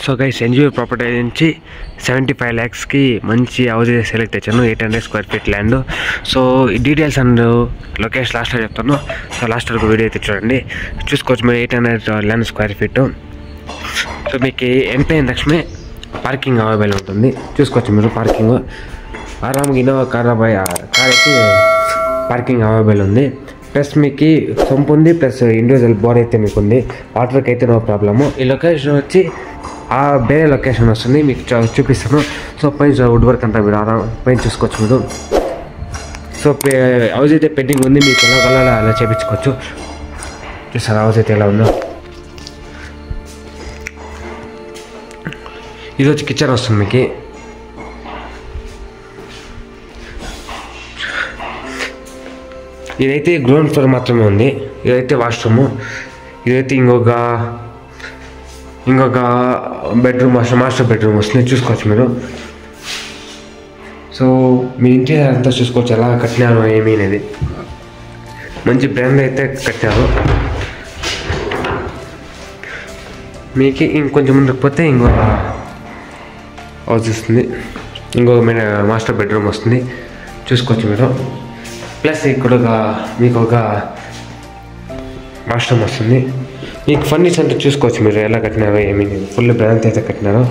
So guys NGO property నుంచి 75 lakhsకి మంచి house select చేశాను. 800 square feet ల్యాండ్. సో ఈ డీటెయిల్స్ అండ్ లొకేషన్ లాస్ట్లో చెప్తాను. సో లాస్ట్ వరకు వీడియో అయితే చూడండి. చూసుకోవచ్చు మీరు 800 ల్యాండ్ స్క్వేర్ ఫీట్. సో మీకు ఎంట్రీ లక్ష్మే పార్కింగ్ అవైలబుల్ ఉంటుంది. చూసుకోవచ్చు మీరు పార్కింగ్ ఆరామ్గా ఇన్నోవా కార్ అయితే పార్కింగ్ అవైలబుల్ ఉంది. ప్లస్ మీకు సంపు ఉంది, ప్లస్ ఇండివిజువల్ బోర్ అయితే మీకు ఉంది. వాటర్కి అయితే నో ప్రాబ్లము. ఈ లొకేషన్ వచ్చి వేరే లొకేషన్ వస్తుంది, మీకు చూపిస్తాను. సో పైన వుడ్ వర్క్ అంతా మీరు పైన చూసుకోవచ్చు మీరు. సో హౌస్ అయితే పెండింగ్ ఉంది, మీకు ఎలా కలర్ అలా చేయించుకోవచ్చు. చూసారు హౌస్ అయితే ఎలా ఉందో. ఇది వచ్చి కిచెన్ వస్తుంది మీకు. ఇదైతే గ్రౌండ్ ఫ్లోర్ మాత్రమే ఉంది. ఇదైతే వాష్రూము. ఇదైతే ఇంకొక బెడ్రూమ్ మాస్టర్ బెడ్రూమ్ వస్తుంది. చూసుకోవచ్చు మీరు. సో మీ ఇంటీరియర్ అంతా చూసుకోవచ్చు ఎలా కట్టినారు ఏమీ అనేది. మంచి బ్రాండ్ అయితే కట్టారు. మీకు ఇంకొంచెం ముందుకు పోతే ఇంకొక హౌస్ వస్తుంది, ఇంకొక మాస్టర్ బెడ్రూమ్ వస్తుంది. చూసుకోవచ్చు మీరు. ప్లస్ ఇక్కడ మీకు ఒక వాష్రూమ్ వస్తుంది. మీకు ఫర్నిచర్ అంటే చూసుకోవచ్చు మీరు ఎలా కట్టినారో ఏమీ ఫుల్ బ్రాండ్ అయితే కట్టినారో.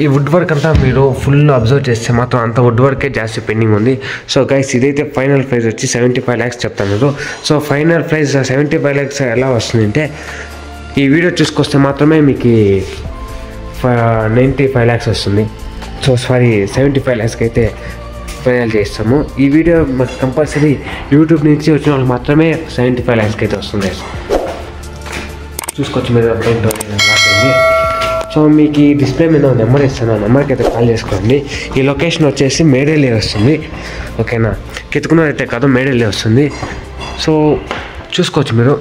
ఈ వుడ్ వర్క్ అంతా మీరు ఫుల్ అబ్జర్వ్ చేస్తే మాత్రం అంత వుడ్ వర్కే జాస్తి పెండింగ్ ఉంది. సో గైస్ ఇదైతే ఫైనల్ ప్రైస్ వచ్చి 75 lakhs చెప్తాను మీరు. సో ఫైనల్ ప్రైస్ 75 lakhs ఎలా వస్తుంది అంటే ఈ వీడియో చూసుకొస్తే మాత్రమే మీకు 95 lakhs వస్తుంది. సో సారీ 75 lakhsకి అయితే ఫైనల్ చేస్తాము. ఈ వీడియో మాకు కంపల్సరీ యూట్యూబ్ నుంచి వచ్చిన వాళ్ళకి మాత్రమే 75 lakhsకి అయితే వస్తుంది. చూసుకోవచ్చు మీరు. సో మీకు ఈ డిస్ప్లే మీద నెంబర్ ఇస్తాను, నెంబర్కి అయితే కాల్ చేసుకోండి. ఈ లొకేషన్ వచ్చేసి మేడేలే వస్తుంది. ఓకేనా, కెత్తుకున్నది అయితే కాదు, మేడేలే వస్తుంది. సో చూసుకోవచ్చు మీరు.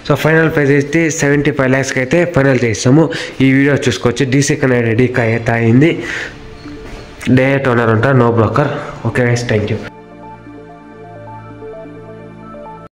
సో ఫైనల్ ప్రైస్ అయితే 75 lakhsకి అయితే ఫైనల్ చేస్తాము. ఈ వీడియో చూసుకోవచ్చు. డీసీ కనెక్ట్ రెడీ అయితే అయింది. డైరెక్ట్ ఓనర్ ఉంటారు, no broker. Okay guys, thank you.